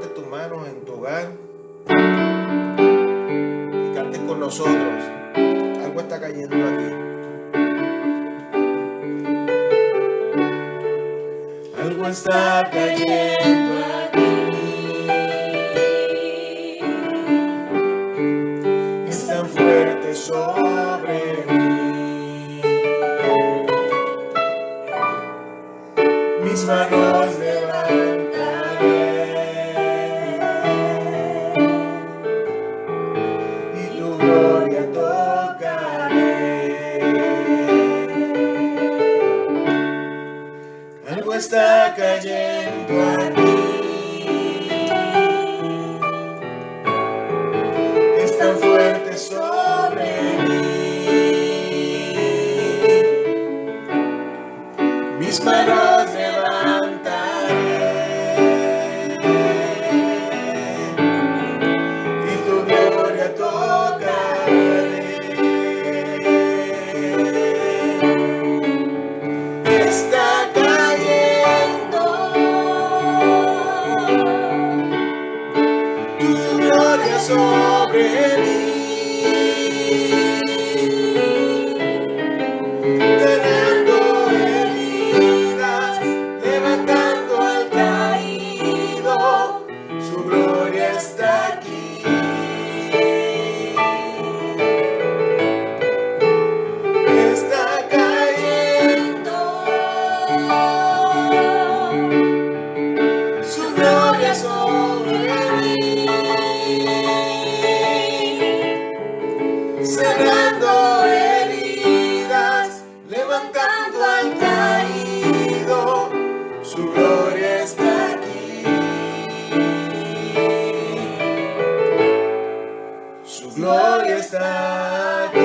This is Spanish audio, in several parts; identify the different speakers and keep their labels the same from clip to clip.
Speaker 1: levantes tus manos en tu hogar y cantes con nosotros. Algo está cayendo aquí. Algo está cayendo aquí. Es tan fuerte sobre mí. Mis manos levantaré y tu gloria tocaré. Algo está cayendo aquí. Es tan fuerte sobre mí. Mis manos y tu gloria tocaré. Está cayendo tu gloria sobre mí, sanando heridas, levantando al caído. Su gloria está aquí. Está cayendo su gloria sobre mí, sanando heridas, levantando al caído. Su gloria está aquí. Su gloria está aquí.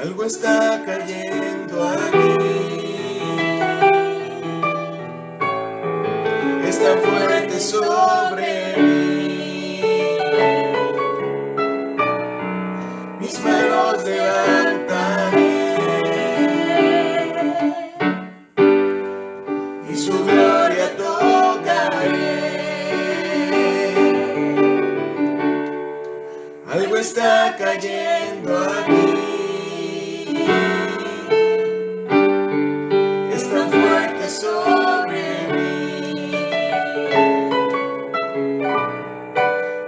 Speaker 1: Algo está cayendo aquí. Es tan fuerte sobre mí. Mis manos levantaré y su gloria tocaré. Algo está cayendo aquí. Es tan fuerte sobre mí.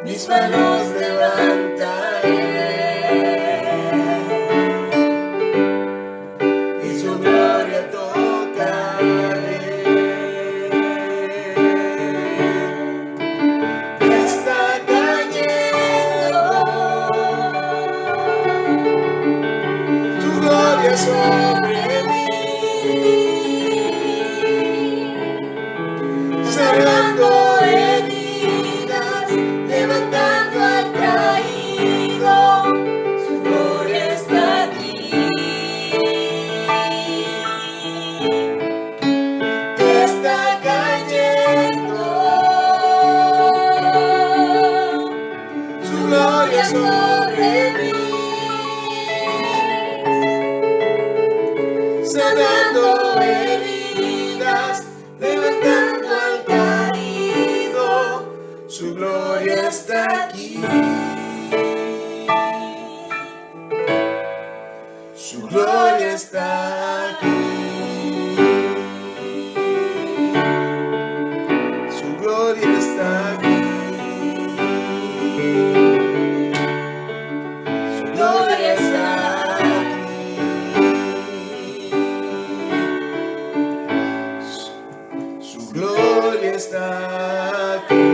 Speaker 1: Mis manos levantaré y su gloria tocaré. Está cayendo tu gloria sobre mí, sanando heridas, levantando al caído. Su gloria está aquí. Está cayendo su gloria sobre mí, sanando heridas, levantando al caído. Su gloria está aquí. Su gloria está aquí. Su gloria está aquí. Su gloria está aquí. Su gloria está aquí.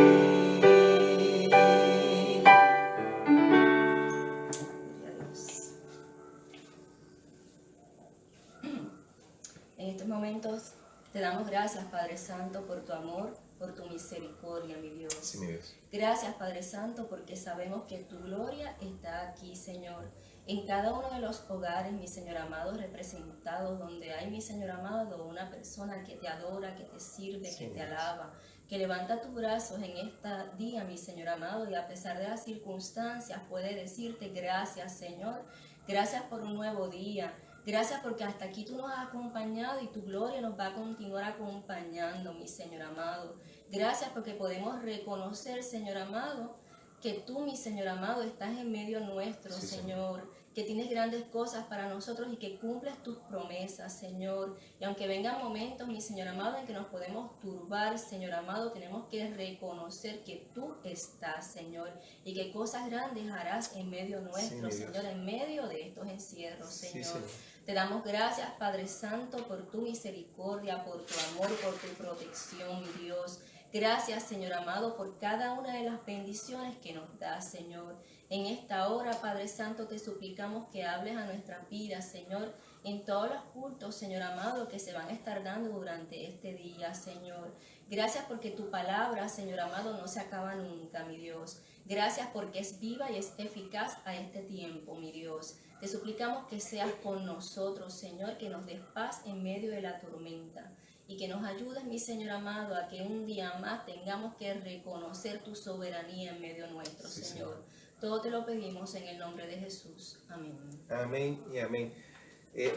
Speaker 2: En estos momentos te damos gracias, Padre Santo, por tu amor, por tu misericordia, mi Dios.
Speaker 1: Sí, mi Dios.
Speaker 2: Gracias, Padre Santo, porque sabemos que tu gloria está aquí, Señor. En cada uno de los hogares, mi Señor amado, representados, donde hay, mi Señor amado, una persona que te adora, que te sirve,
Speaker 1: Sí,
Speaker 2: que te
Speaker 1: Dios.
Speaker 2: alaba, que levanta tus brazos en este día, mi Señor amado, y a pesar de las circunstancias puede decirte gracias, Señor. Gracias por un nuevo día. Gracias porque hasta aquí tú nos has acompañado y tu gloria nos va a continuar acompañando, mi Señor amado. Gracias porque podemos reconocer, Señor amado, que tú, mi Señor amado, estás en medio nuestro,
Speaker 1: Sí,
Speaker 2: Señor, que tienes grandes cosas para nosotros y que cumples tus promesas, Señor. Y aunque vengan momentos, mi Señor amado, en que nos podemos turbar, Señor amado, tenemos que reconocer que tú estás, Señor, y que cosas grandes harás en medio nuestro,
Speaker 1: Sí,
Speaker 2: Señor, en medio de estos encierros,
Speaker 1: Sí,
Speaker 2: Señor.
Speaker 1: Señor.
Speaker 2: Te damos gracias, Padre Santo, por tu misericordia, por tu amor, por tu protección, mi Dios. Gracias, Señor amado, por cada una de las bendiciones que nos das, Señor. En esta hora, Padre Santo, te suplicamos que hables a nuestras vidas, Señor, en todos los cultos, Señor amado, que se van a estar dando durante este día, Señor. Gracias porque tu palabra, Señor amado, no se acaba nunca, mi Dios. Gracias porque es viva y es eficaz a este tiempo, mi Dios. Te suplicamos que seas con nosotros, Señor, que nos des paz en medio de la tormenta y que nos ayudes, mi Señor amado, a que un día más tengamos que reconocer tu soberanía en medio nuestro,
Speaker 1: Sí,
Speaker 2: Señor. Todo te lo pedimos en el nombre de Jesús. Amén.
Speaker 1: Amén y amén.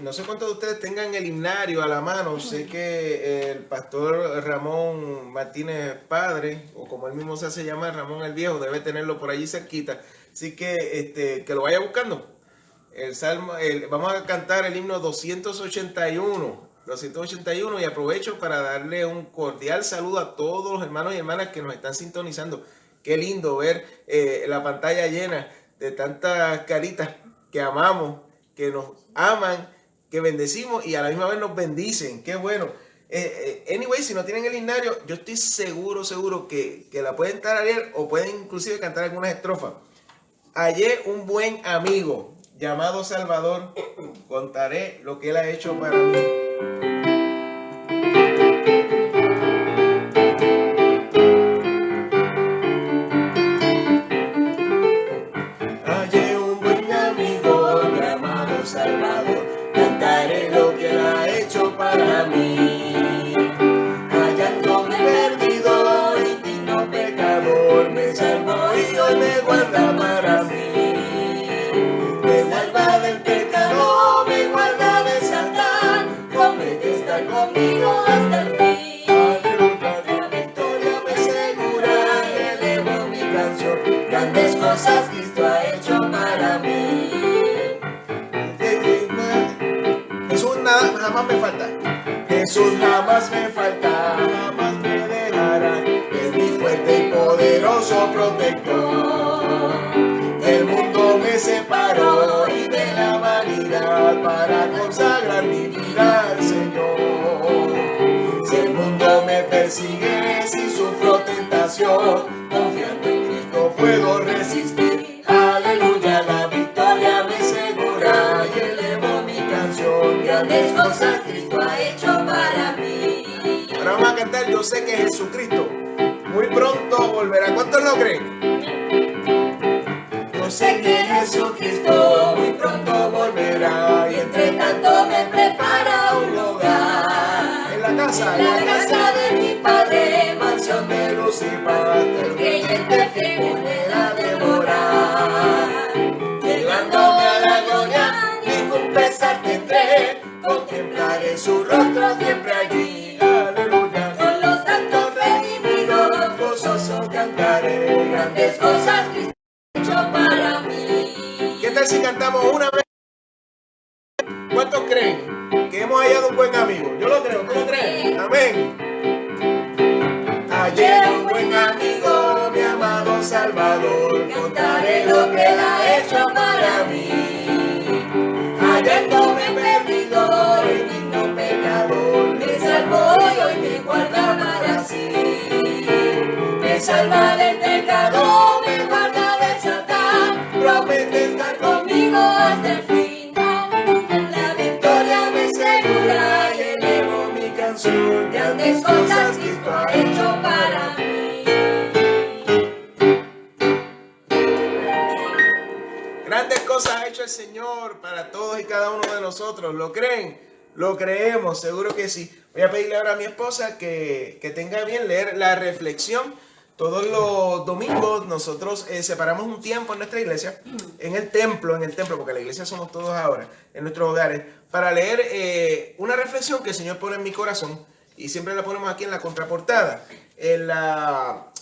Speaker 1: No sé cuántos de ustedes tengan el himnario a la mano. Sé que el pastor Ramón Martínez Padre, o como él mismo se hace llamar, Ramón el Viejo, debe tenerlo por allí cerquita. Así que lo vaya buscando. Vamos a cantar el himno 281, y aprovecho para darle un cordial saludo a todos los hermanos y hermanas que nos están sintonizando. Qué lindo ver la pantalla llena de tantas caritas que amamos, que nos aman, que bendecimos y a la misma vez nos bendicen. Qué bueno. Anyway, si no tienen el himnario, yo estoy seguro que la pueden tararear o pueden inclusive cantar algunas estrofas. Hallé un buen amigo llamado Salvador, contaré lo que él ha hecho para mí. Hallé un buen amigo llamado Salvador, cantaré lo que él ha hecho para mí. Hallándome perdido, indigno pecador, me salvó y hoy me guarda para mí. Me salva del pecado, me guarda de Satán, promete estar conmigo hasta el fin. Aleluya, la victoria me asegura y elevo mi canción. Grandes cosas Cristo ha hecho para mí. Jesús jamás me falta. Jesús jamás me falta, jamás me dejará. Es mi fuerte y poderoso protector. Del mundo me separó y de la vanidad para consagrar mi vida al Señor. Si el mundo me persigue, si sufro tentación, confiando en Cristo puedo resistir. Aleluya, la victoria me asegura y elevo mi canción. Grandes cosas Cristo ha hecho para mí. Ahora vamos a cantar Yo sé que Jesucristo muy pronto volverá. ¿Cuántos lo creen? Yo sé que Jesucristo muy pronto volverá y entre tanto me prepara un lugar. En la casa de mi Padre, mansión de luz y paz, el creyente fiel me la devorar. Llevándome a la gloria, ningún pesar tendré, contemplaré su rostro siempre allí. Aleluya, con los santos redimidos, gozoso cantaré, grandes cosas Cristo para mí. ¿Qué tal si cantamos una vez? ¿Cuántos creen que hemos hallado un buen amigo? Yo lo creo, ¿tú lo crees? Amén. Hallé un buen amigo, mi amado Salvador, contaré lo que él ha hecho para mí. Hallándome perdido, el digno pecador, me salvó y hoy me guarda para sí. Me salva del pecado, me guarda de Satán, promete estar conmigo hasta el fin. La victoria me asegura y elevo mi canción. Grandes cosas Cristo ha hecho para mí. Grandes cosas ha hecho el Señor para todos y cada uno de nosotros. ¿Lo creen? Lo creemos, seguro que sí. Voy a pedirle ahora a mi esposa que tenga bien leer la reflexión Todos los domingos nosotros separamos un tiempo en nuestra iglesia, en el templo, porque la iglesia somos todos ahora, en nuestros hogares, para leer una reflexión que el Señor pone en mi corazón y siempre la ponemos aquí en la contraportada. En la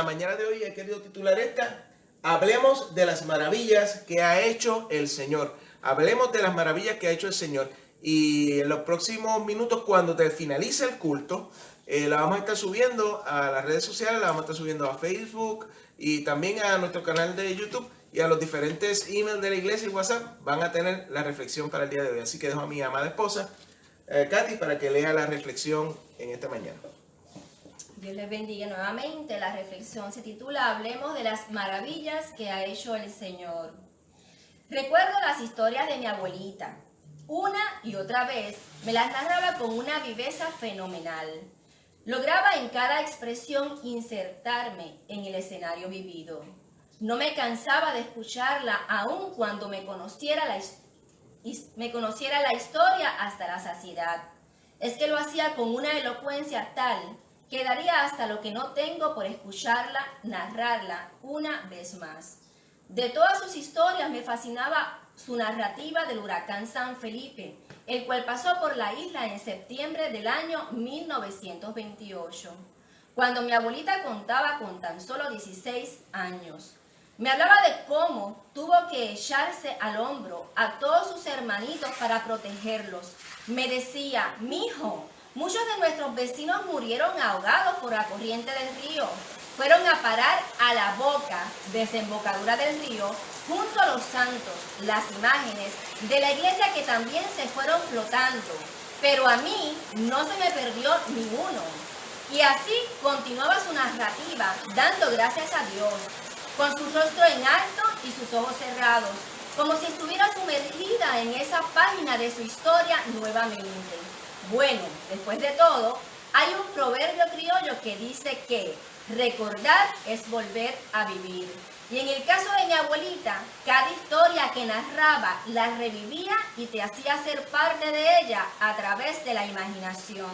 Speaker 1: mañana de hoy he querido titular esta: Hablemos de las maravillas que ha hecho el Señor. Hablemos de las maravillas que ha hecho el Señor. Y en los próximos minutos, cuando te finalice el culto, la vamos a estar subiendo a las redes sociales, la vamos a estar subiendo a Facebook y también a nuestro canal de YouTube, y a los diferentes emails de la iglesia y WhatsApp van a tener la reflexión para el día de hoy. Así que dejo a mi amada esposa, Katy, para que lea la reflexión en esta mañana.
Speaker 2: Dios les bendiga nuevamente. La reflexión se titula Hablemos de las maravillas que ha hecho el Señor. Recuerdo las historias de mi abuelita. Una y otra vez me las narraba con una viveza fenomenal. Lograba en cada expresión insertarme en el escenario vivido. No me cansaba de escucharla aun cuando me conociera la historia hasta la saciedad. Es que lo hacía con una elocuencia tal que daría hasta lo que no tengo por escucharla, narrarla una vez más. De todas sus historias me fascinaba su narrativa del huracán San Felipe, el cual pasó por la isla en septiembre del año 1928, cuando mi abuelita contaba con tan solo 16 años. Me hablaba de cómo tuvo que echarse al hombro a todos sus hermanitos para protegerlos. Me decía: mijo, muchos de nuestros vecinos murieron ahogados por la corriente del río. Fueron a parar a la boca, desembocadura del río, junto a los santos, las imágenes de la iglesia que también se fueron flotando. Pero a mí no se me perdió ninguno. Y así continuaba su narrativa, dando gracias a Dios, con su rostro en alto y sus ojos cerrados, como si estuviera sumergida en esa página de su historia nuevamente. Bueno, después de todo, hay un proverbio criollo que dice que recordar es volver a vivir. Y en el caso de mi abuelita, cada historia que narraba la revivía y te hacía ser parte de ella a través de la imaginación.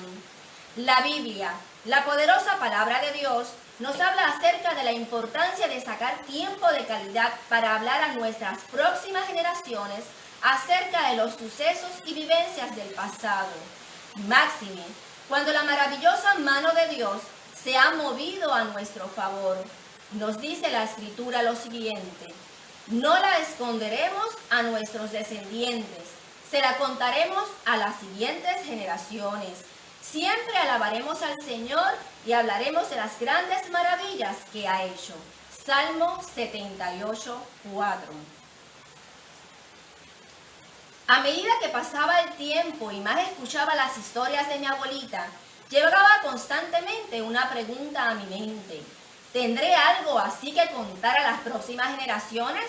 Speaker 2: La Biblia, la poderosa palabra de Dios, nos habla acerca de la importancia de sacar tiempo de calidad para hablar a nuestras próximas generaciones acerca de los sucesos y vivencias del pasado. Máxime, cuando la maravillosa mano de Dios se ha movido a nuestro favor. Nos dice la Escritura lo siguiente: no la esconderemos a nuestros descendientes, se la contaremos a las siguientes generaciones. Siempre alabaremos al Señor y hablaremos de las grandes maravillas que ha hecho. Salmo 78:4. A medida que pasaba el tiempo y más escuchaba las historias de mi abuelita, llevaba constantemente una pregunta a mi mente: ¿tendré algo así que contar a las próximas generaciones?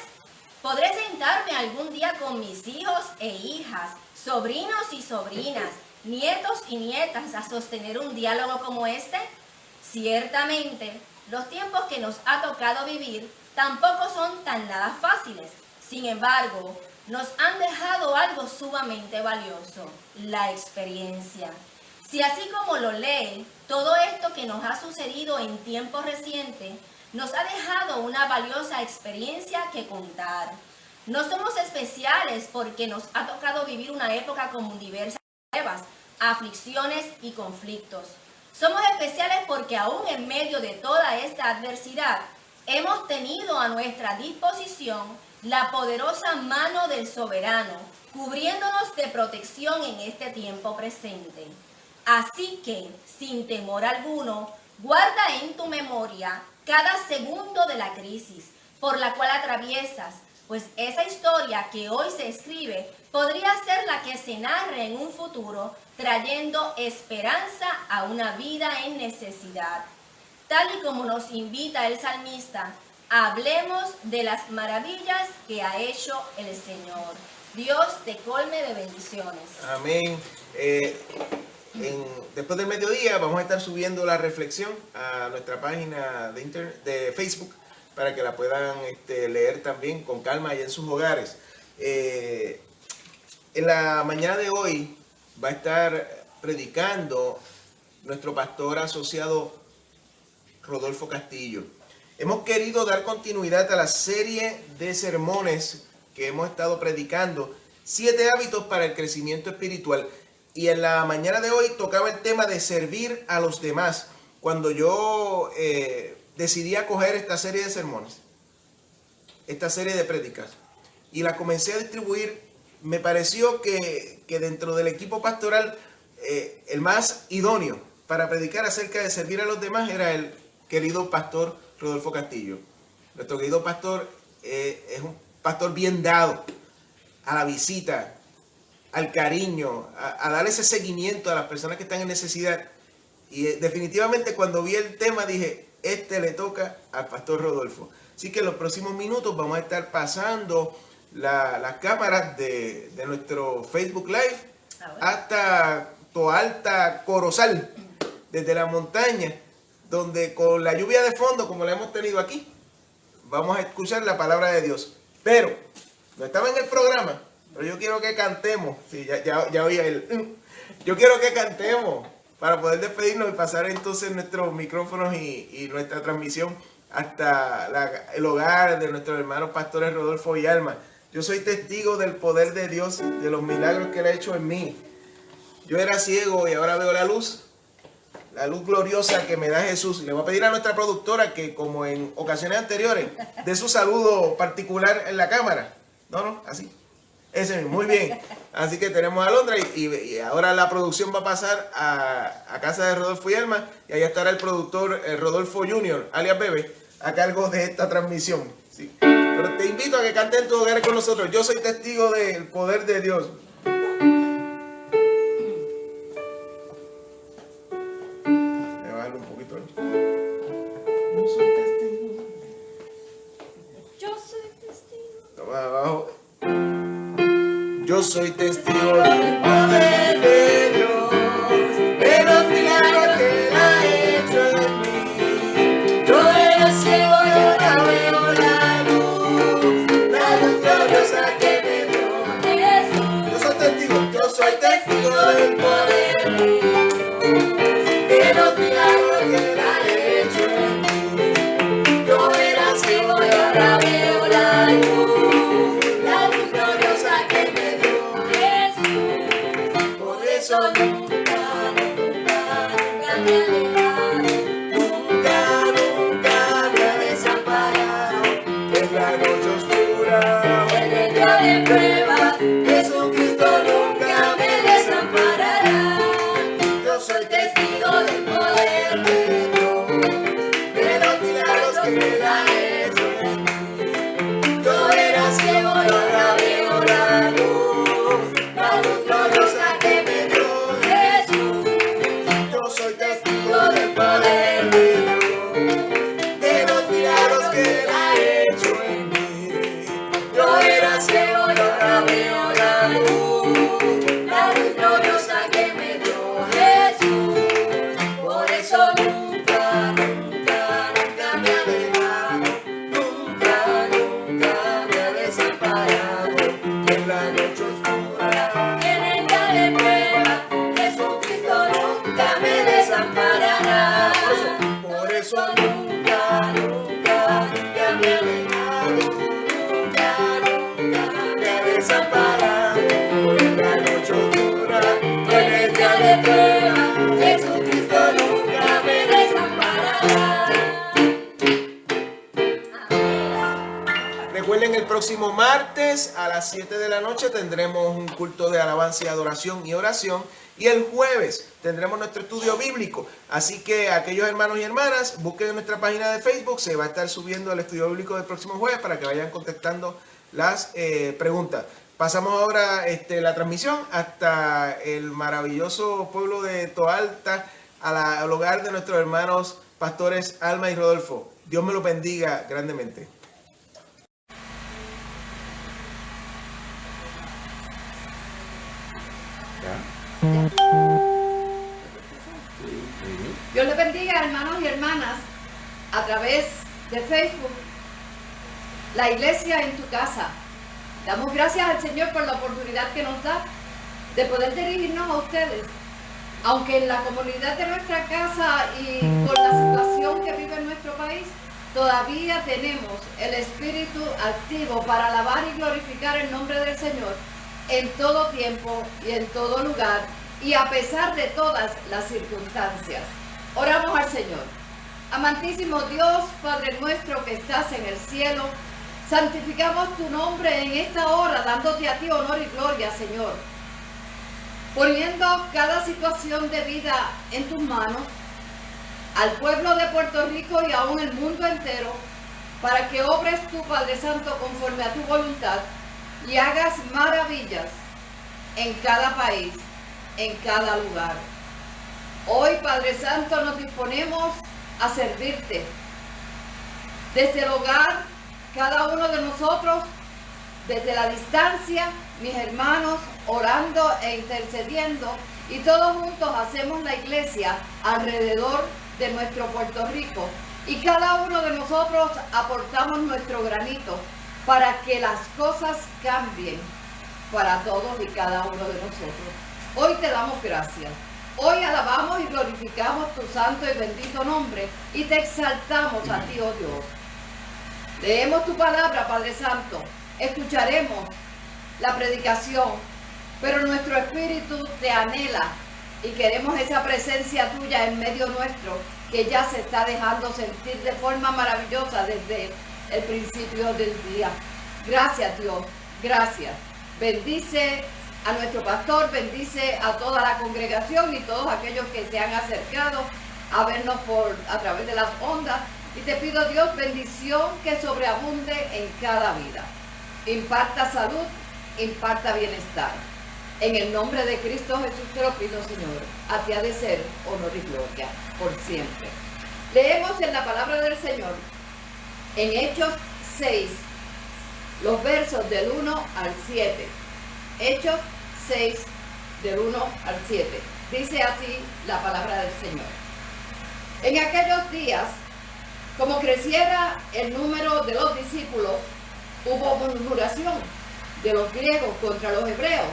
Speaker 2: ¿Podré sentarme algún día con mis hijos e hijas, sobrinos y sobrinas, nietos y nietas a sostener un diálogo como este? Ciertamente, los tiempos que nos ha tocado vivir tampoco son tan nada fáciles. Sin embargo, nos han dejado algo sumamente valioso: la experiencia. Si así como lo lee, todo esto que nos ha sucedido en tiempo reciente nos ha dejado una valiosa experiencia que contar. No somos especiales porque nos ha tocado vivir una época con diversas pruebas, aflicciones y conflictos. Somos especiales porque aún en medio de toda esta adversidad hemos tenido a nuestra disposición la poderosa mano del soberano, cubriéndonos de protección en este tiempo presente. Así que, sin temor alguno, guarda en tu memoria cada segundo de la crisis por la cual atraviesas, pues esa historia que hoy se escribe podría ser la que se narre en un futuro, trayendo esperanza a una vida en necesidad. Tal y como nos invita el salmista, hablemos de las maravillas que ha hecho el Señor. Dios te colme de bendiciones.
Speaker 1: Amén. Después del mediodía vamos a estar subiendo la reflexión a nuestra página de Facebook para que la puedan leer también con calma y en sus hogares. En la mañana de hoy va a estar predicando nuestro pastor asociado Rodolfo Castillo. Hemos querido dar continuidad a la serie de sermones que hemos estado predicando, 7 hábitos para el crecimiento espiritual. Y en la mañana de hoy tocaba el tema de servir a los demás. Cuando yo decidí acoger esta serie de sermones, esta serie de prédicas, y la comencé a distribuir, me pareció que dentro del equipo pastoral el más idóneo para predicar acerca de servir a los demás era el querido pastor Rodolfo Castillo. Nuestro querido pastor es un pastor bien dado a la visita, al cariño, a dar ese seguimiento a las personas que están en necesidad. Y definitivamente cuando vi el tema dije, este le toca al pastor Rodolfo. Así que en los próximos minutos vamos a estar pasando las cámaras de nuestro Facebook Live hasta Toalta, Corozal, desde la montaña, donde con la lluvia de fondo, como la hemos tenido aquí, vamos a escuchar la palabra de Dios. Pero, no estaba en el programa, pero yo quiero que cantemos. Sí, ya oí el... Yo quiero que cantemos para poder despedirnos y pasar entonces nuestros micrófonos y nuestra transmisión hasta el hogar de nuestros hermanos pastores Rodolfo y Alma. Yo soy testigo del poder de Dios, de los milagros que Él ha hecho en mí. Yo era ciego y ahora veo la luz gloriosa que me da Jesús. Le voy a pedir a nuestra productora que, como en ocasiones anteriores, dé su saludo particular en la cámara. No, así. Ese mismo, muy bien. Así que tenemos a Alondra y ahora la producción va a pasar a casa de Rodolfo y Alma, y ahí estará el productor Rodolfo Junior, alias Bebe, a cargo de esta transmisión. Sí. Pero te invito a que cantes en tu hogar con nosotros. Yo soy testigo del poder de Dios. Yo soy testigo del poder de Dios, de los milagros que Él ha hecho en mí. Yo era ciego y ahora veo la luz gloriosa que me dio Jesús. Yo soy testigo del poder de Dios, de los milagros que Él ha hecho en mí. Yo era ciego y ahora veo la luz. Recuerden, el próximo martes a las 7 de la noche tendremos un culto de alabanza y adoración y oración. Y el jueves tendremos nuestro estudio bíblico. Así que aquellos hermanos y hermanas, busquen en nuestra página de Facebook. Se va a estar subiendo el estudio bíblico del próximo jueves para que vayan contestando las preguntas. Pasamos ahora la transmisión hasta el maravilloso pueblo de Toalta, al hogar de nuestros hermanos pastores Alma y Rodolfo. Dios me los bendiga grandemente.
Speaker 3: Dios les bendiga, hermanos y hermanas, a través de Facebook, la iglesia en tu casa. Damos gracias al Señor por la oportunidad que nos da de poder dirigirnos a ustedes. Aunque en la comunidad de nuestra casa y por la situación que vive todavía tenemos el espíritu activo para alabar y glorificar el nombre del Señor en todo tiempo y en todo lugar y a pesar de todas las circunstancias. Oramos al Señor. Amantísimo Dios, Padre nuestro que estás en el cielo, santificamos tu nombre en esta hora, dándote a ti honor y gloria, Señor. Poniendo cada situación de vida en tus manos, al pueblo de Puerto Rico y aún el mundo entero, para que obres tú, Padre Santo, conforme a tu voluntad y hagas maravillas en cada país, en cada lugar. Hoy, Padre Santo, nos disponemos a servirte. Desde el hogar, cada uno de nosotros, desde la distancia, mis hermanos, orando e intercediendo, y todos juntos hacemos la iglesia alrededor de nuestro Puerto Rico. Y cada uno de nosotros aportamos nuestro granito para que las cosas cambien para todos y cada uno de nosotros. Hoy te damos gracias. Hoy alabamos y glorificamos tu santo y bendito nombre y te exaltamos a ti, oh Dios. Leemos tu palabra, Padre Santo. Escucharemos la predicación, pero nuestro espíritu te anhela y queremos esa presencia tuya en medio nuestro que ya se está dejando sentir de forma maravillosa desde el principio del día. Gracias, Dios. Gracias. Bendice a nuestro pastor, bendice a toda la congregación y todos aquellos que se han acercado a vernos a través de las ondas. Y te pido, Dios, bendición que sobreabunde en cada vida. Imparta salud, imparta bienestar. En el nombre de Cristo Jesús te lo pido, Señor. A ti ha de ser honor y gloria por siempre. Leemos en la palabra del Señor, en Hechos 6, los versos del 1 al 7. Hechos 6, del 1 al 7. Dice así la palabra del Señor. En aquellos días, como creciera el número de los discípulos, hubo murmuración de los griegos contra los hebreos,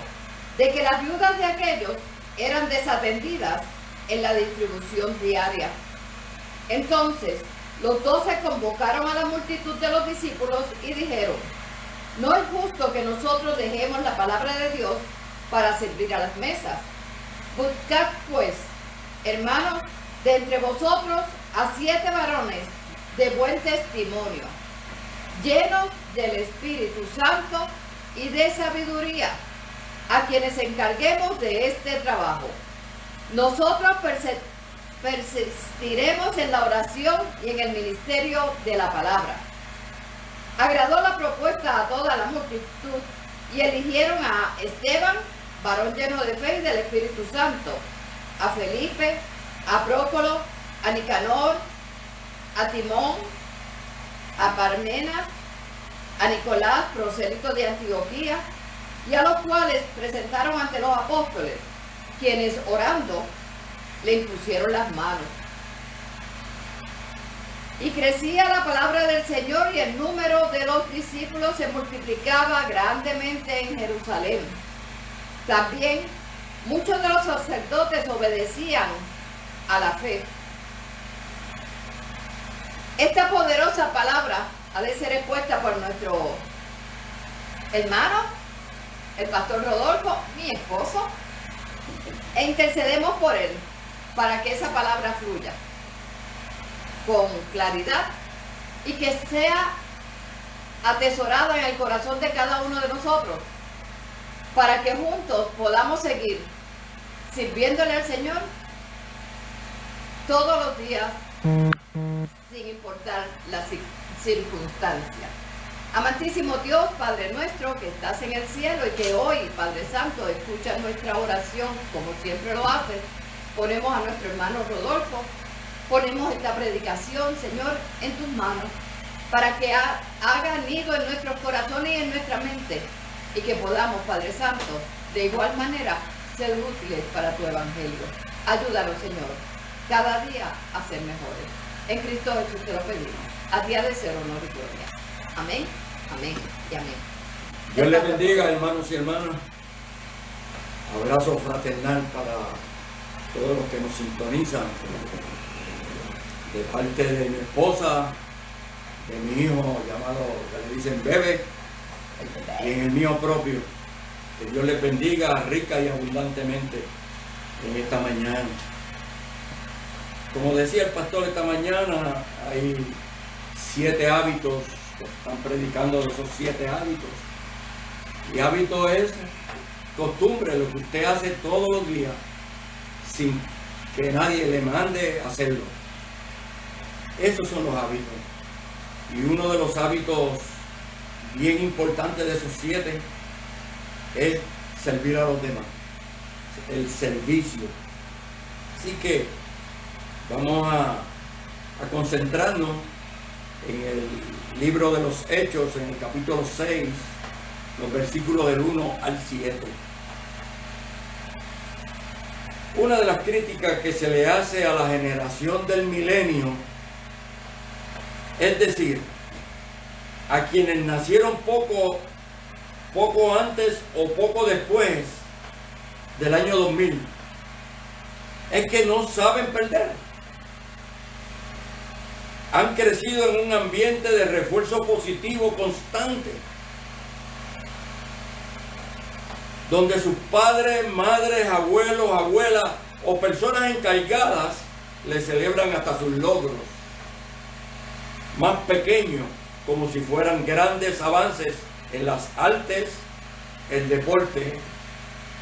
Speaker 3: de que las viudas de aquellos eran desatendidas en la distribución diaria. Entonces, los 12 convocaron a la multitud de los discípulos y dijeron: no es justo que nosotros dejemos la palabra de Dios para servir a las mesas. Buscad pues, hermanos, de entre vosotros a 7 varones de buen testimonio, llenos del Espíritu Santo y de sabiduría, a quienes encarguemos de este trabajo. Nosotros persistiremos en la oración y en el ministerio de la palabra. Agradó la propuesta a toda la multitud y eligieron a Esteban, varón lleno de fe y del Espíritu Santo, a Felipe, a Prócolo, a Nicanor, a Timón, a Parmenas, a Nicolás, prosélito de Antioquía, y a los cuales presentaron ante los apóstoles, quienes orando le impusieron las manos. Y crecía la palabra del Señor y el número de los discípulos se multiplicaba grandemente en Jerusalén. También muchos de los sacerdotes obedecían a la fe. Esta poderosa palabra ha de ser expuesta por nuestro hermano, el pastor Rodolfo, mi esposo, e intercedemos por él para que esa palabra fluya con claridad y que sea atesorada en el corazón de cada uno de nosotros, para que juntos podamos seguir sirviéndole al Señor todos los días, sin importar la circunstancia. Amantísimo Dios, Padre nuestro que estás en el cielo y que hoy, Padre Santo, escucha nuestra oración como siempre lo hace, ponemos a nuestro hermano Rodolfo, ponemos esta predicación, Señor, en tus manos, para que haga nido en nuestros corazones y en nuestra mente, y que podamos, Padre Santo, de igual manera, ser útiles para tu evangelio. Ayúdanos, Señor, cada día a ser mejores. En Cristo Jesús te lo pedimos. A ti ha de ser honor y gloria. Amén, amén y amén.
Speaker 4: Dios les bendiga, hermanos y hermanas. Abrazo fraternal para todos los que nos sintonizan. De parte de mi esposa, de mi hijo llamado, que le dicen Bebe, y en el mío propio. Que Dios les bendiga rica y abundantemente en esta mañana. Como decía el pastor esta mañana, hay 7 hábitos que están predicando de esos 7 hábitos. Y hábito es costumbre, lo que usted hace todos los días sin que nadie le mande a hacerlo. Esos son los hábitos. Y uno de los hábitos bien importantes de esos 7 es servir a los demás. El servicio. Así que vamos a concentrarnos en el libro de los Hechos, en el capítulo 6, los versículos del 1 al 7. Una de las críticas que se le hace a la generación del milenio, es decir, a quienes nacieron poco antes o poco después del año 2000, es que no saben perder. Han crecido en un ambiente de refuerzo positivo constante, donde sus padres, madres, abuelos, abuelas o personas encargadas le celebran hasta sus logros más pequeños, como si fueran grandes avances en las artes, el deporte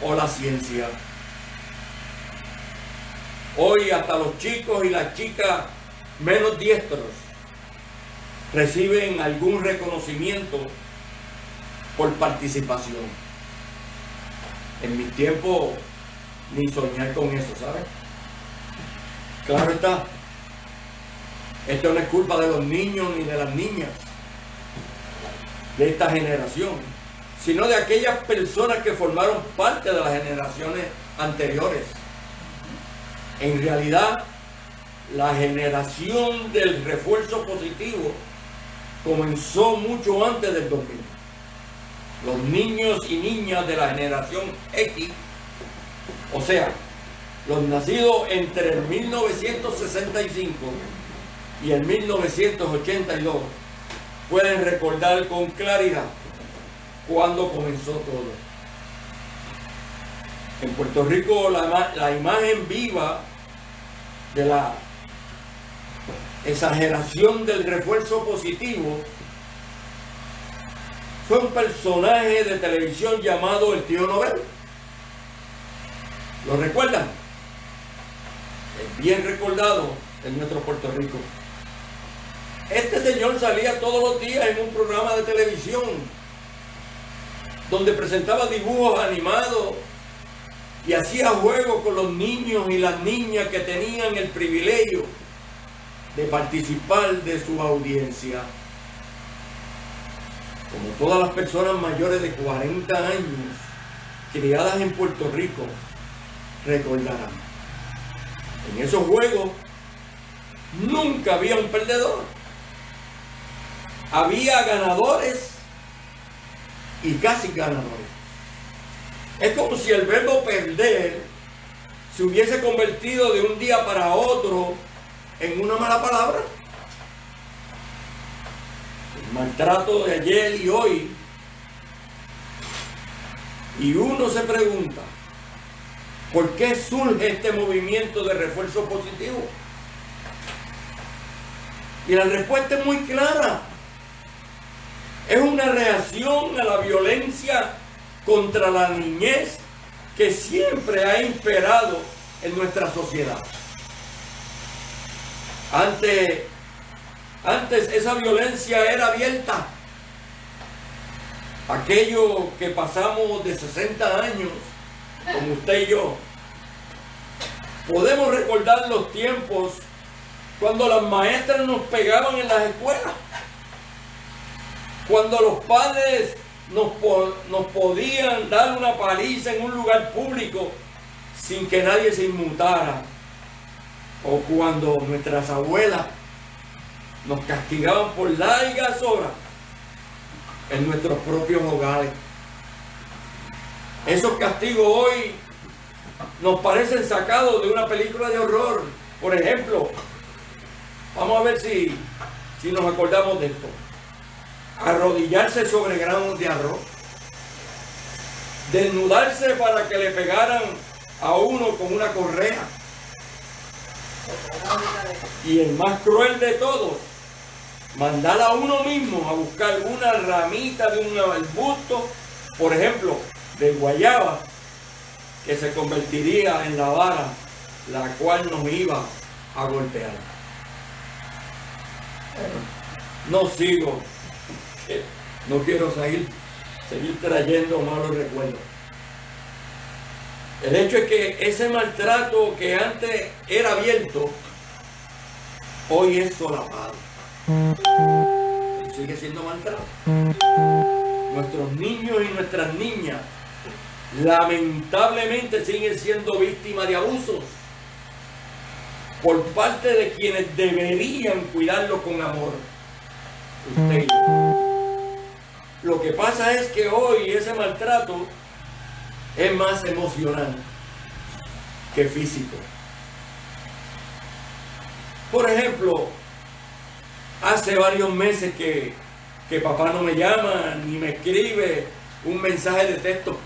Speaker 4: o la ciencia. Hoy hasta los chicos y las chicas menos diestros reciben algún reconocimiento por participación. En mi tiempo ni soñar con eso, ¿sabes? Claro está. Esto no es culpa de los niños ni de las niñas de esta generación, sino de aquellas personas que formaron parte de las generaciones anteriores. En realidad, la generación del refuerzo positivo comenzó mucho antes del 2000. Los niños y niñas de la generación X, o sea, los nacidos entre el 1965 y el 1982, pueden recordar con claridad cuándo comenzó todo. En Puerto Rico, la imagen viva de la exageración del refuerzo positivo fue un personaje de televisión llamado el Tío Nobel. ¿Lo recuerdan? Es bien recordado en nuestro Puerto Rico. Este señor salía todos los días en un programa de televisión donde presentaba dibujos animados y hacía juegos con los niños y las niñas que tenían el privilegio de participar de su audiencia. Como todas las personas mayores de 40 años criadas en Puerto Rico recordarán, en esos juegos nunca había un perdedor. Había ganadores y casi ganadores. Es como si el verbo perder se hubiese convertido de un día para otro en una mala palabra. El maltrato de ayer y hoy. Y uno se pregunta, ¿por qué surge este movimiento de refuerzo positivo? Y la respuesta es muy clara. Es una reacción a la violencia contra la niñez que siempre ha imperado en nuestra sociedad. Antes esa violencia era abierta. Aquello que pasamos de 60 años, como usted y yo, podemos recordar los tiempos cuando las maestras nos pegaban en las escuelas, cuando los padres nos podían dar una paliza en un lugar público sin que nadie se inmutara, o cuando nuestras abuelas nos castigaban por largas horas en nuestros propios hogares. Esos castigos hoy nos parecen sacados de una película de horror. Por ejemplo, vamos a ver si si nos acordamos de esto. Arrodillarse sobre granos de arroz. Desnudarse para que le pegaran a uno con una correa. Y el más cruel de todos, mandar a uno mismo a buscar una ramita de un arbusto, por ejemplo, de guayaba, que se convertiría en la vara, la cual nos iba a golpear. No sigo, no quiero seguir trayendo malos recuerdos. El hecho es que ese maltrato que antes era abierto, hoy es solapado. Sigue siendo maltrato. Nuestros niños y nuestras niñas lamentablemente siguen siendo víctimas de abusos por parte de quienes deberían cuidarlos con amor. Usted y yo. Lo que pasa es que hoy ese maltrato es más emocional que físico. Por ejemplo, hace varios meses que papá no me llama ni me escribe un mensaje de texto.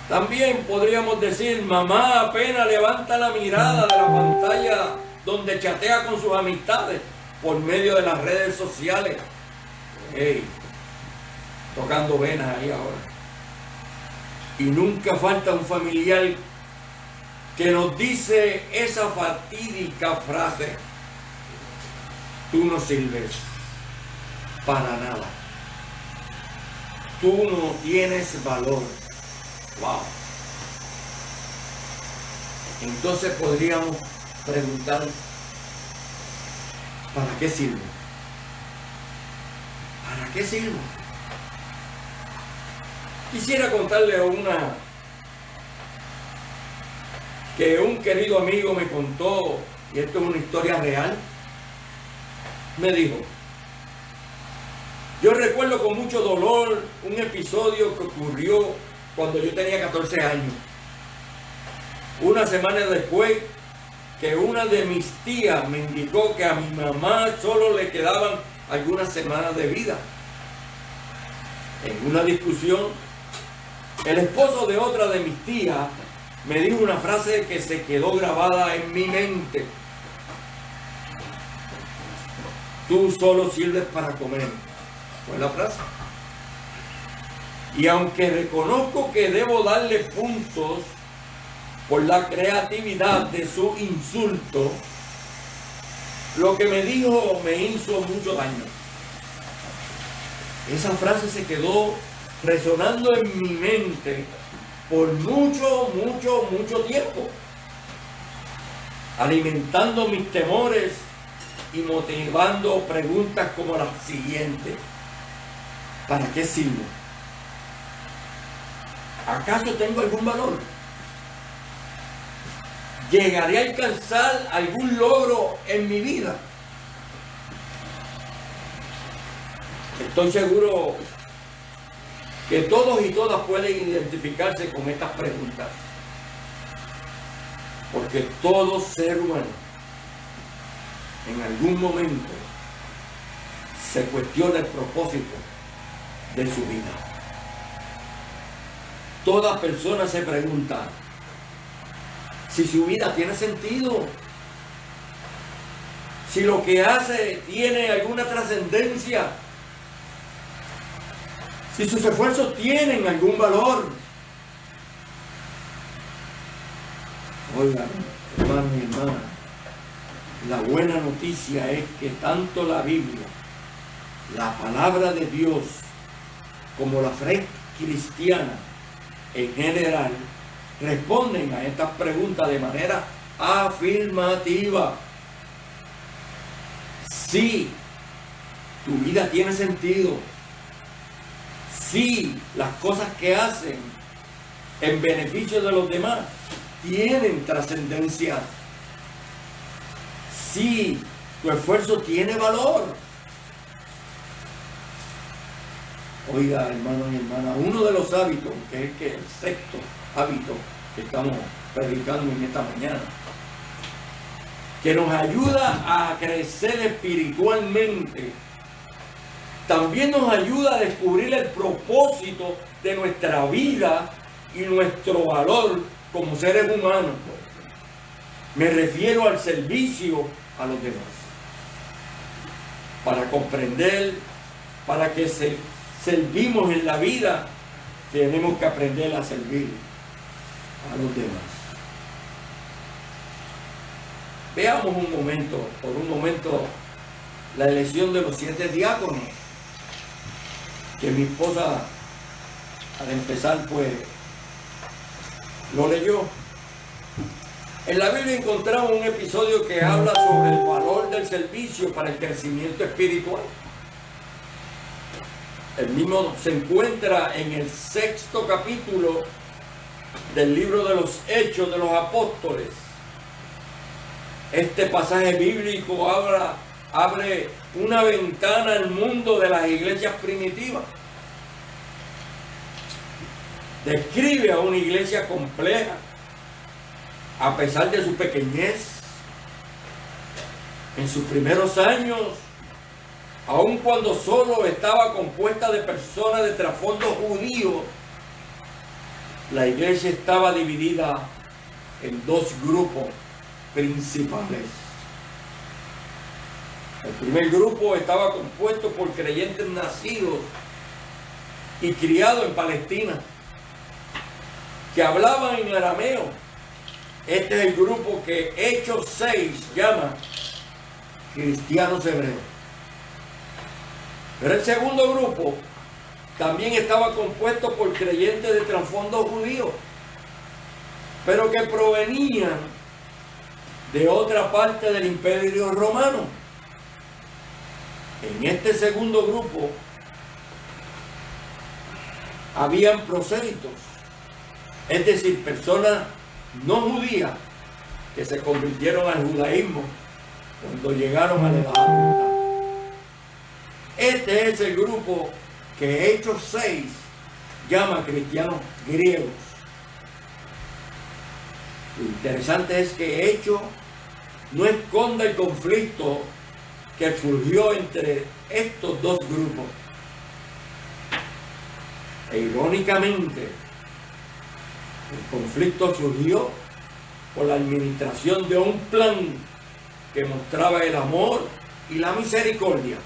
Speaker 4: También podríamos decir, mamá apenas levanta la mirada de la pantalla donde chatea con sus amistades por medio de las redes sociales. Hey, tocando venas ahí ahora. Y nunca falta un familiar que nos dice esa fatídica frase: tú no sirves para nada. Tú no tienes valor. Wow. Entonces podríamos preguntar, ¿para qué sirvo? ¿Para qué sirvo? Quisiera contarle que un querido amigo me contó, y esto es una historia real. Me dijo: yo recuerdo con mucho dolor un episodio que ocurrió cuando yo tenía 14 años. Una semana después, que una de mis tías me indicó que a mi mamá solo le quedaban algunas semanas de vida. En una discusión, el esposo de otra de mis tías me dijo una frase que se quedó grabada en mi mente: tú solo sirves para comer. Fue la frase. Y aunque reconozco que debo darle puntos por la creatividad de su insulto, lo que me dijo me hizo mucho daño. Esa frase se quedó resonando en mi mente por mucho tiempo, alimentando mis temores y motivando preguntas como la siguiente: ¿para qué sirvo? ¿Acaso tengo algún valor? ¿Llegaré a alcanzar algún logro en mi vida? Estoy seguro que todos y todas pueden identificarse con estas preguntas, porque todo ser humano en algún momento se cuestiona el propósito de su vida. Toda persona se pregunta si su vida tiene sentido, si lo que hace tiene alguna trascendencia, si sus esfuerzos tienen algún valor. Oigan, hermanos y hermanas, la buena noticia es que tanto la Biblia, la palabra de Dios, como la fe cristiana en general, responden a estas preguntas de manera afirmativa. Sí, tu vida tiene sentido. Sí, las cosas que hacen en beneficio de los demás tienen trascendencia. Sí, tu esfuerzo tiene valor. Oiga, hermanos y hermanas, uno de los hábitos, que es el sexto hábito que estamos predicando en esta mañana, que nos ayuda a crecer espiritualmente, también nos ayuda a descubrir el propósito de nuestra vida y nuestro valor como seres humanos. Me refiero al servicio a los demás. Para comprender, para que servimos en la vida, tenemos que aprender a servir a los demás. Veamos por un momento, la elección de los 7 diáconos, que mi esposa, al empezar, pues, lo leyó. En la Biblia encontramos un episodio que habla sobre el valor del servicio para el crecimiento espiritual. El mismo se encuentra en el 6º capítulo del libro de los Hechos de los Apóstoles. Este pasaje bíblico abre una ventana al mundo de las iglesias primitivas. Describe a una iglesia compleja, a pesar de su pequeñez. En sus primeros años, aun cuando solo estaba compuesta de personas de trasfondo judío, la iglesia estaba dividida en 2 grupos principales. El primer grupo estaba compuesto por creyentes nacidos y criados en Palestina, que hablaban en arameo. Este es el grupo que Hechos 6 llama cristianos hebreos. Pero el segundo grupo también estaba compuesto por creyentes de trasfondo judío, pero que provenían de otra parte del Imperio Romano. En este segundo grupo habían prosélitos, es decir, personas no judías que se convirtieron al judaísmo cuando llegaron a la edad adulta. Este es el grupo que Hechos 6 llama cristianos griegos. Lo interesante es que Hechos no esconde el conflicto que surgió entre estos 2 grupos. E irónicamente, el conflicto surgió por la administración de un plan que mostraba el amor y la misericordia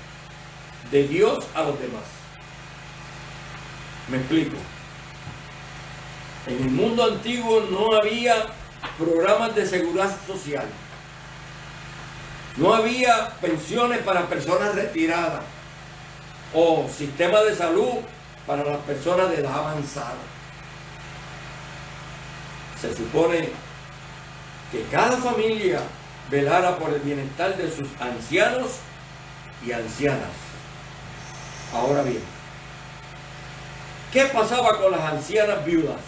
Speaker 4: de Dios a los demás. Me explico. En el mundo antiguo no había programas de seguridad social. No había pensiones para personas retiradas o sistema de salud para las personas de edad avanzada. Se supone que cada familia velara por el bienestar de sus ancianos y ancianas. Ahora bien, ¿qué pasaba con las ancianas viudas?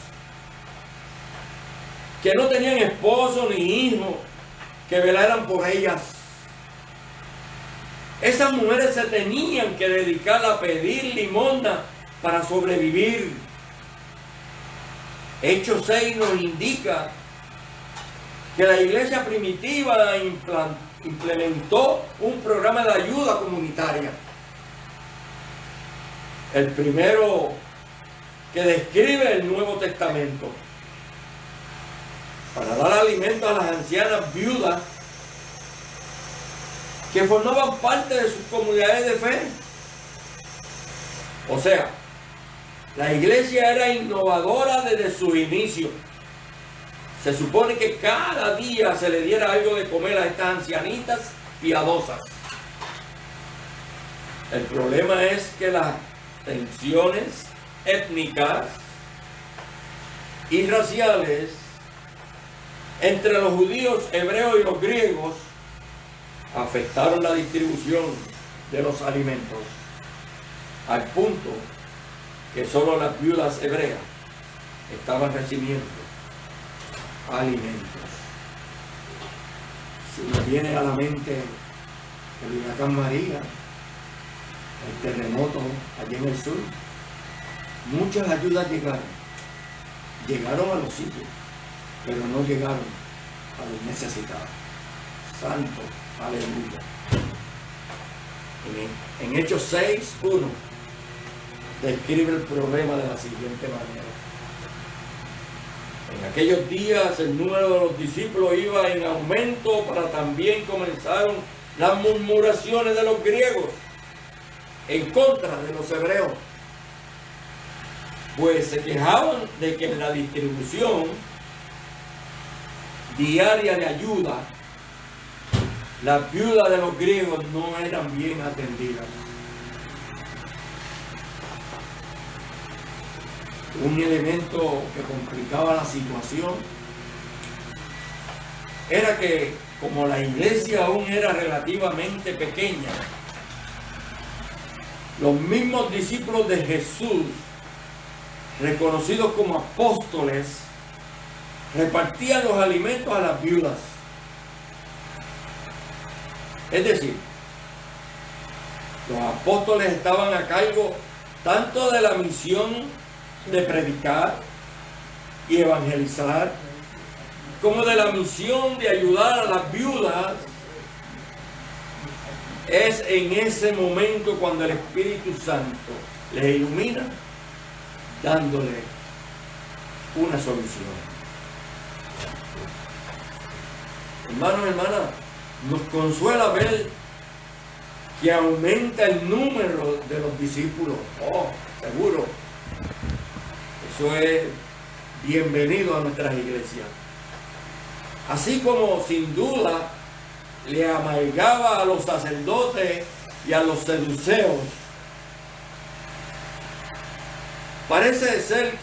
Speaker 4: Que no tenían esposo ni hijo que velaran por ellas. Esas mujeres se tenían que dedicar a pedir limosna para sobrevivir. Hechos 6 nos indica que la iglesia primitiva implementó un programa de ayuda comunitaria. El primero que describe el Nuevo Testamento, para dar alimento a las ancianas viudas que formaban parte de sus comunidades de fe. O sea, la iglesia era innovadora desde su inicio. Se supone que cada día se le diera algo de comer a estas ancianitas piadosas. El problema es que las tensiones étnicas y raciales entre los judíos, hebreos y los griegos afectaron la distribución de los alimentos, al punto que solo las viudas hebreas estaban recibiendo alimentos. Se me viene a la mente el huracán María, el terremoto allí en el sur. Muchas ayudas llegaron a los sitios, pero no llegaron a los necesitados. santo. Aleluya. En Hechos 6:1 describe el problema de la siguiente manera. En aquellos días el número de los discípulos iba en aumento, para también comenzaron las murmuraciones de los griegos en contra de los hebreos, pues se quejaban de que en la distribución diaria de ayuda, las viudas de los griegos no eran bien atendidas. Un elemento que complicaba la situación era que, como la iglesia aún era relativamente pequeña, los mismos discípulos de Jesús, reconocidos como apóstoles, repartían los alimentos a las viudas. Es decir, los apóstoles estaban a cargo tanto de la misión de predicar y evangelizar, como de la misión de ayudar a las viudas. Es en ese momento cuando el Espíritu Santo les ilumina, dándole una solución. Hermanos, hermanas, nos consuela ver que aumenta el número de los discípulos. Oh, seguro. Eso es bienvenido a nuestras iglesias. Así como sin duda le amargaba a los sacerdotes y a los saduceos, parece ser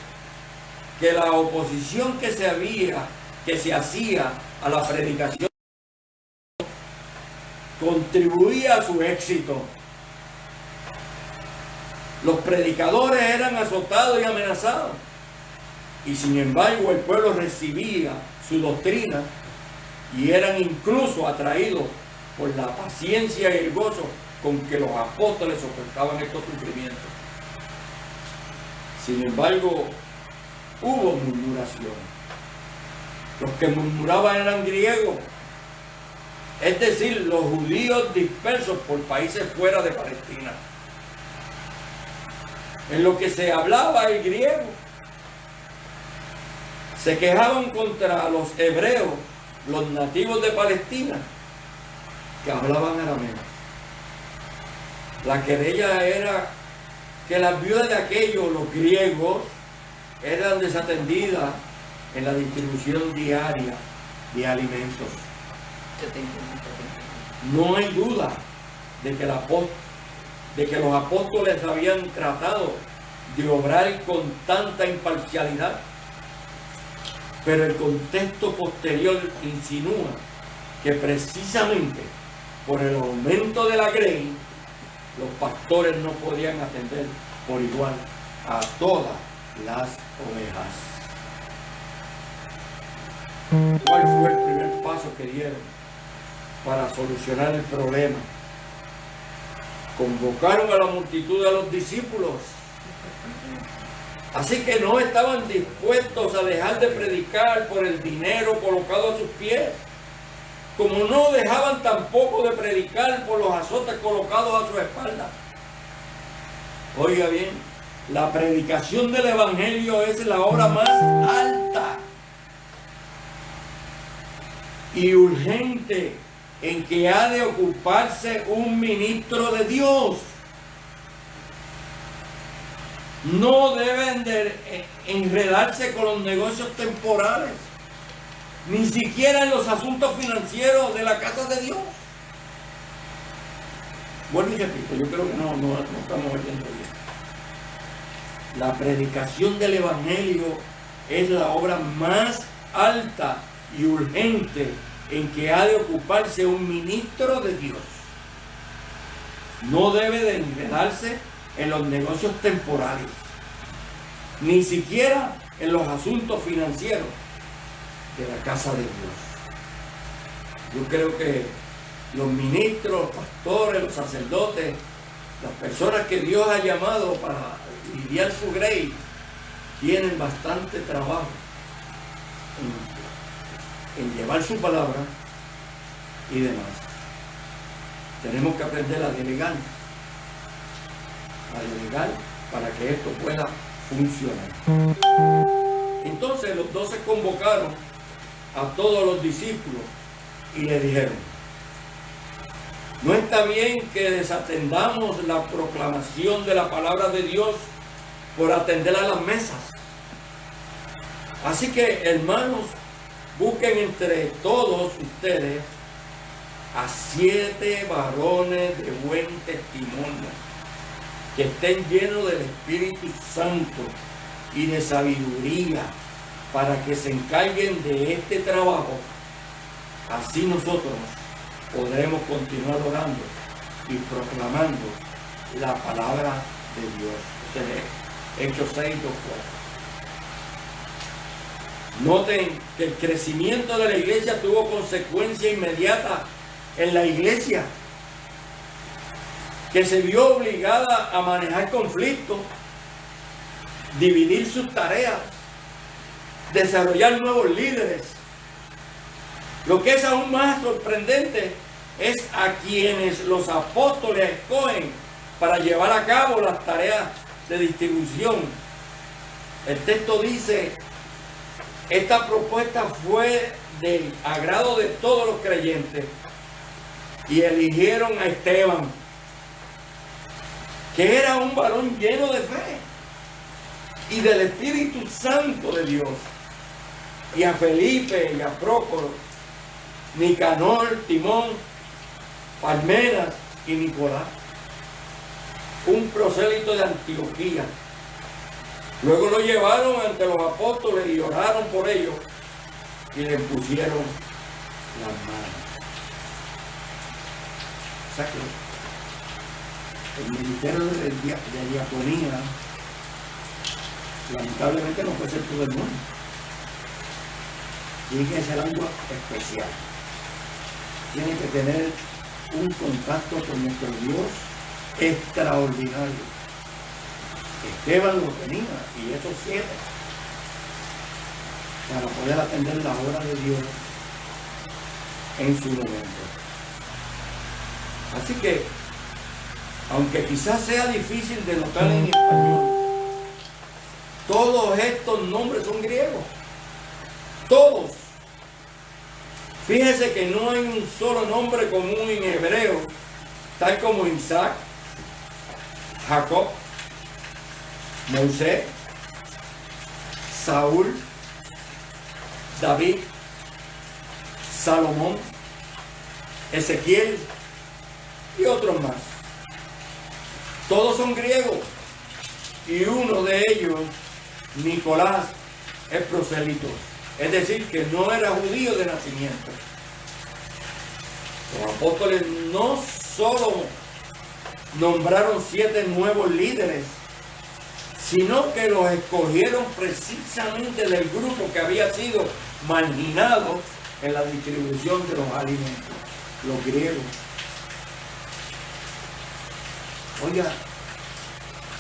Speaker 4: que la oposición que se hacía a la predicación contribuía a su éxito. Los predicadores eran azotados y amenazados, y sin embargo el pueblo recibía su doctrina y eran incluso atraídos por la paciencia y el gozo con que los apóstoles soportaban estos sufrimientos. Sin embargo, hubo murmuración. Los que murmuraban eran griegos, es decir, los judíos dispersos por países fuera de Palestina. En lo que se hablaba el griego, se quejaban contra los hebreos, los nativos de Palestina, que hablaban arameo. La querella era que las viudas de aquellos, los griegos, eran desatendidas en la distribución diaria de alimentos. No hay duda de que los apóstoles habían tratado de obrar con tanta imparcialidad, pero el contexto posterior insinúa que precisamente por el aumento de la grey, los pastores no podían atender por igual a todas las ovejas. ¿Cuál fue el primer paso que dieron para solucionar el problema? Convocaron a la multitud de los discípulos. Así que no estaban dispuestos a dejar de predicar por el dinero colocado a sus pies, como no dejaban tampoco de predicar por los azotes colocados a su espalda. Oiga bien, la predicación del Evangelio es la obra más alta y urgente en que ha de ocuparse un ministro de Dios. No deben de enredarse con los negocios temporales, ni siquiera en los asuntos financieros de la casa de Dios. Vuelvo y repito, yo creo que no estamos oyendo bien. La predicación del Evangelio es la obra más alta y urgente en que ha de ocuparse un ministro de Dios. No debe de enredarse en los negocios temporales, ni siquiera en los asuntos financieros de la casa de Dios. Yo creo que los ministros, los pastores, los sacerdotes, las personas que Dios ha llamado para lidiar su grey, tienen bastante trabajo en llevar su palabra y demás. Tenemos que aprender a delegar para que esto pueda funcionar. Entonces los 12 convocaron a todos los discípulos y le dijeron: no está bien que desatendamos la proclamación de la palabra de Dios por atender a las mesas. Así que, hermanos, busquen entre todos ustedes a 7 varones de buen testimonio, que estén llenos del Espíritu Santo y de sabiduría, para que se encarguen de este trabajo. Así nosotros podremos continuar orando y proclamando la palabra de Dios. Hechos 6, 2, 4. Noten que el crecimiento de la iglesia tuvo consecuencia inmediata en la iglesia, que se vio obligada a manejar conflictos, dividir sus tareas, desarrollar nuevos líderes. Lo que es aún más sorprendente es a quienes los apóstoles escogen para llevar a cabo las tareas de distribución. El texto dice: esta propuesta fue del agrado de todos los creyentes y eligieron a Esteban, que era un varón lleno de fe y del Espíritu Santo de Dios, y a Felipe y a Prócoro, Nicanor, Timón, Parmenas y Nicolás, un prosélito de Antioquía. Luego lo llevaron ante los apóstoles y oraron por ellos y le pusieron las manos. O sea que el ministerio de diaconía lamentablemente no puede ser todo el mundo. Tiene que ser algo especial. Tiene que tener un contacto con nuestro Dios extraordinario. Esteban lo tenía, y esos 7, para poder atender la obra de Dios en su momento. Así que, aunque quizás sea difícil de notar en español, todos estos nombres son griegos. Todos. Fíjese que no hay un solo nombre común en hebreo, tal como Isaac, Jacob, Moisés, Saúl, David, Salomón, Ezequiel y otros más. Todos son griegos, y uno de ellos, Nicolás, es prosélito, es decir, que no era judío de nacimiento. Los apóstoles no solo nombraron 7 nuevos líderes, sino que los escogieron precisamente del grupo que había sido marginado en la distribución de los alimentos, los griegos. Oiga,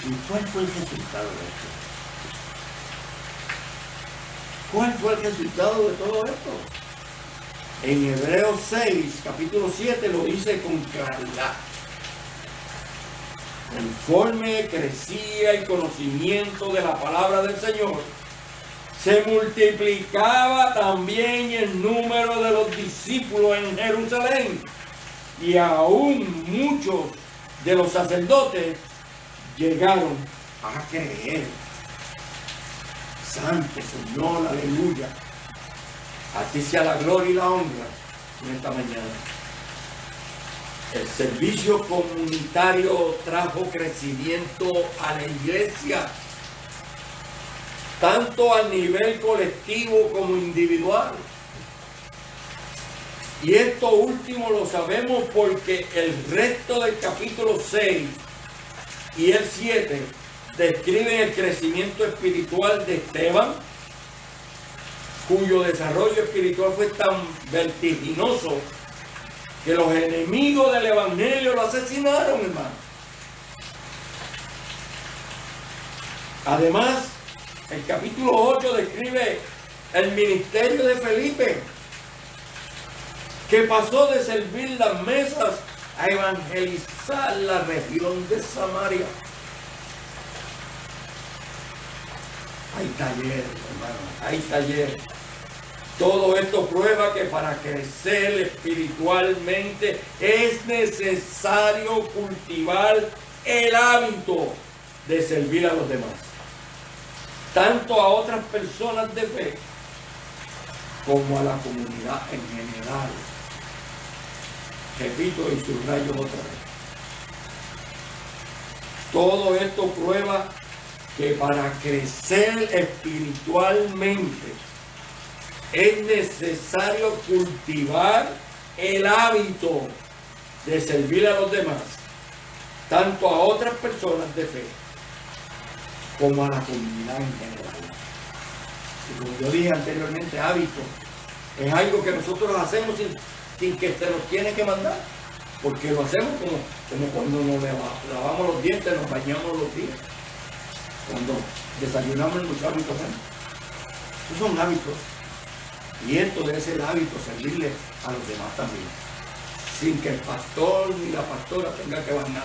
Speaker 4: ¿y cuál fue el resultado de esto? ¿Cuál fue el resultado de todo esto? En Hebreos 6, capítulo 7, lo dice con claridad. Conforme crecía el conocimiento de la palabra del Señor, se multiplicaba también el número de los discípulos en Jerusalén, y aún muchos de los sacerdotes llegaron a creer. Santo Señor, aleluya. A ti sea la gloria y la honra en esta mañana. El servicio comunitario trajo crecimiento a la iglesia, tanto a nivel colectivo como individual. Y esto último lo sabemos porque el resto del capítulo 6 y el 7 describen el crecimiento espiritual de Esteban, cuyo desarrollo espiritual fue tan vertiginoso que los enemigos del evangelio lo asesinaron, hermano. Además, el capítulo 8 describe el ministerio de Felipe, que pasó de servir las mesas a evangelizar la región de Samaria. Hay taller, hermano, hay taller. Todo esto prueba que para crecer espiritualmente es necesario cultivar el hábito de servir a los demás, tanto a otras personas de fe como a la comunidad en general. Repito y subrayo otra vez. Todo esto prueba que para crecer espiritualmente es necesario cultivar el hábito de servir a los demás, tanto a otras personas de fe como a la comunidad en general. Y como yo dije anteriormente, hábito es algo que nosotros hacemos sin que se nos tiene que mandar, porque lo hacemos como cuando nos lavamos los dientes, nos bañamos los días, cuando desayunamos en los hábitos. Esos son hábitos. Y esto debe ser el hábito, servirle a los demás también, sin que el pastor ni la pastora tenga que bañar.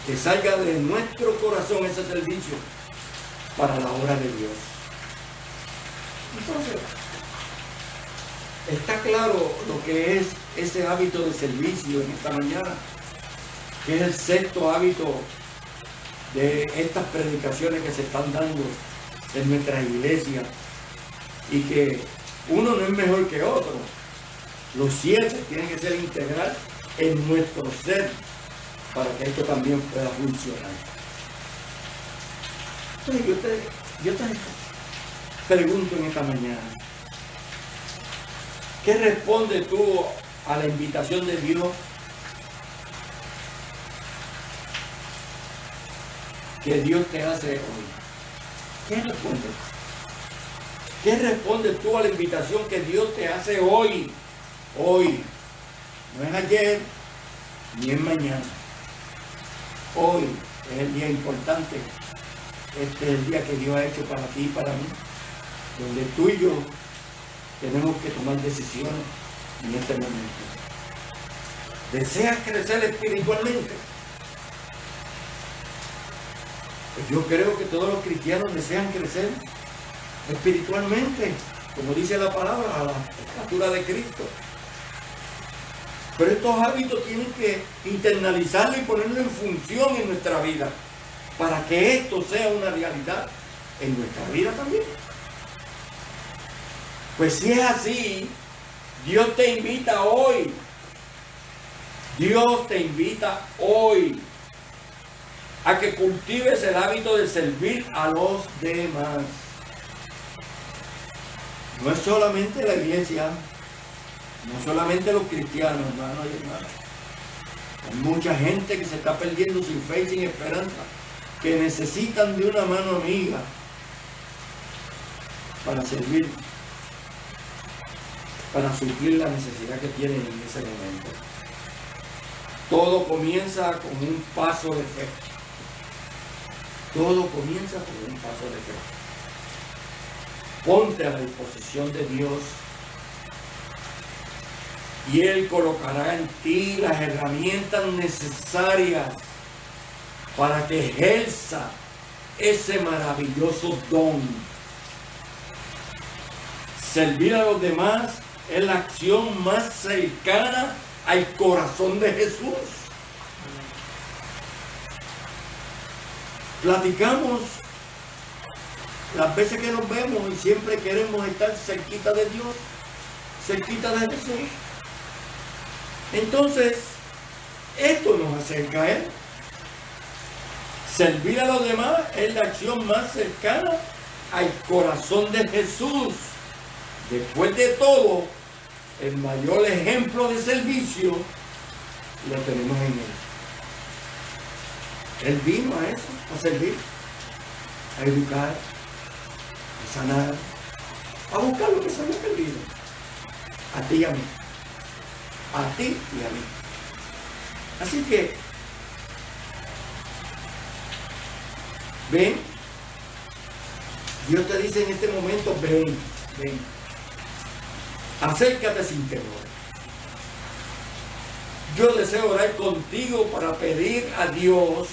Speaker 4: Que salga de nuestro corazón ese servicio para la obra de Dios. Entonces, está claro lo que es ese hábito de servicio en esta mañana, que es el sexto hábito de estas predicaciones que se están dando en nuestra iglesia, y que uno no es mejor que otro. Los 7 tienen que ser integral en nuestro ser para que esto también pueda funcionar. Entonces yo te pregunto en esta mañana, ¿qué responde tú a la invitación de Dios que Dios te hace hoy? ¿Qué responde? ¿Qué respondes tú a la invitación que Dios te hace hoy? Hoy. No es ayer, ni es mañana. Hoy es el día importante. Este es el día que Dios ha hecho para ti y para mí, donde tú y yo tenemos que tomar decisiones en este momento. ¿Deseas crecer espiritualmente? Pues yo creo que todos los cristianos desean crecer espiritualmente, como dice la palabra, a la estatura de Cristo. Pero estos hábitos tienen que internalizarlo y ponerlo en función en nuestra vida, para que esto sea una realidad en nuestra vida también. Pues si es así, Dios te invita hoy. Dios te invita hoy a que cultives el hábito de servir a los demás. No es solamente la iglesia, no solamente los cristianos, hermanos y hermanas. Hay mucha gente que se está perdiendo sin fe y sin esperanza, que necesitan de una mano amiga para servir, para suplir la necesidad que tienen en ese momento. Todo comienza con un paso de fe. Todo comienza con un paso de fe. Ponte a la disposición de Dios y Él colocará en ti las herramientas necesarias para que ejerza ese maravilloso don. Servir a los demás es la acción más cercana al corazón de Jesús. Platicamos las veces que nos vemos y siempre queremos estar cerquita de Dios, cerquita de Jesús. Entonces, esto nos acerca a Él. Servir a los demás es la acción más cercana al corazón de Jesús. Después de todo, el mayor ejemplo de servicio lo tenemos en Él. Él vino a eso, a servir, a educar, a sanar, a buscar lo que se había perdido. A ti y a mí. A ti y a mí. Así que, ven, Dios te dice en este momento, ven, ven. Acércate sin temor. Yo deseo orar contigo para pedir a Dios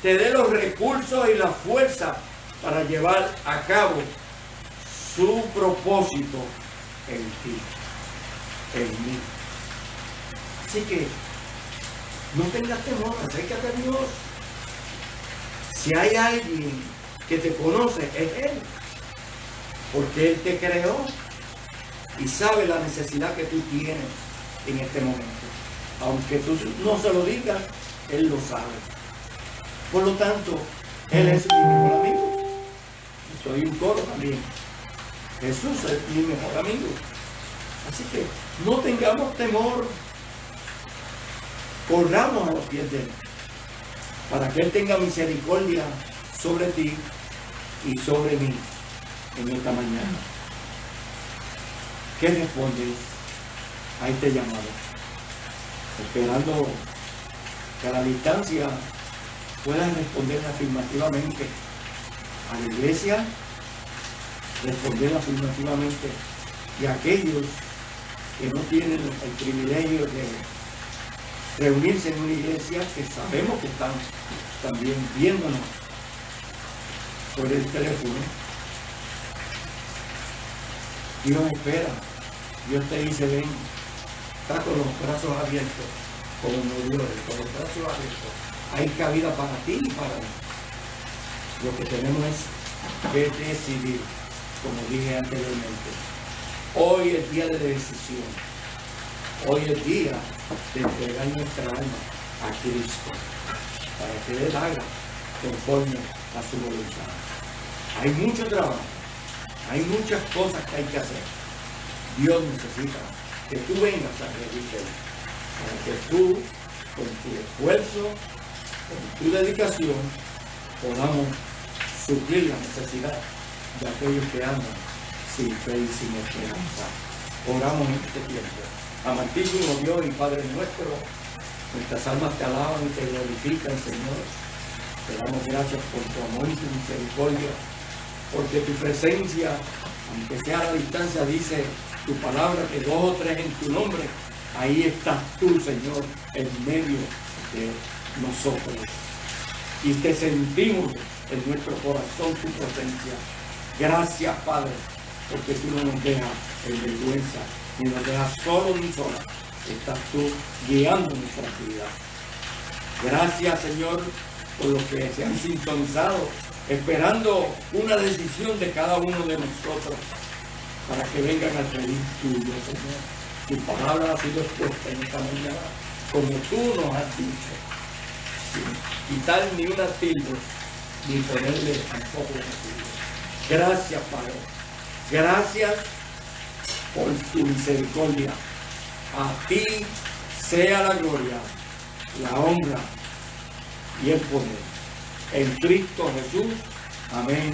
Speaker 4: te dé los recursos y la fuerza para llevar a cabo su propósito en ti, en mí. Así que no tengas temor, acércate a Dios. Si hay alguien que te conoce, es Él. Porque Él te creó y sabe la necesidad que tú tienes en este momento. Aunque tú no se lo digas, Él lo sabe. Por lo tanto, Él es mi mejor amigo. Soy un coro también. Jesús es mi mejor amigo. Así que no tengamos temor. Corramos a los pies de Él, para que Él tenga misericordia sobre ti y sobre mí en esta mañana. ¿Qué respondes a este llamado? Esperando que a la distancia puedan responder afirmativamente a la iglesia, responder afirmativamente, y a aquellos que no tienen el privilegio de reunirse en una iglesia, que sabemos que están también viéndonos por el teléfono. Dios espera, Dios te dice: ven, está con los brazos abiertos, como me dio, con los brazos abiertos. Hay cabida para ti y para mí. Lo que tenemos es que decidir, como dije anteriormente. Hoy es día de decisión. Hoy es día de entregar nuestra alma a Cristo, para que Él haga conforme a su voluntad. Hay mucho trabajo, hay muchas cosas que hay que hacer. Dios necesita que tú vengas a servirte, para que tú, con tu esfuerzo, con tu dedicación, podamos suplir la necesidad de aquellos que andan sin fe y sin esperanza. Oramos en este tiempo. Amantísimo Dios y Padre nuestro, nuestras almas te alaban y te glorifican, Señor. Te damos gracias por tu amor y tu misericordia, porque tu presencia, aunque sea a la distancia, dice tu palabra que 2 o 3 en tu nombre, ahí estás tú, Señor, en medio de nosotros. Y te sentimos en nuestro corazón tu presencia. Gracias, Padre, porque tú no nos dejas en vergüenza, ni nos dejas solo ni sola. Estás tú guiando nuestra actividad. Gracias, Señor, por los que se han sintonizado, esperando una decisión de cada uno de nosotros, para que vengan al pedir tuyo, Señor. Tu palabra ha sido expuesta en esta mañana, como tú nos has dicho, sin quitar ni una tilde, ni ponerle tampoco una tilde. Gracias, Padre. Gracias por tu misericordia. A ti sea la gloria, la honra y el poder. En Cristo Jesús. Amén,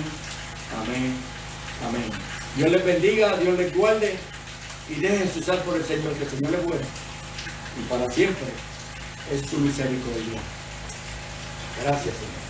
Speaker 4: amén, amén. Dios les bendiga, Dios les guarde y déjense usar por el Señor, que el Señor es bueno y para siempre es su misericordia. Gracias, Señor.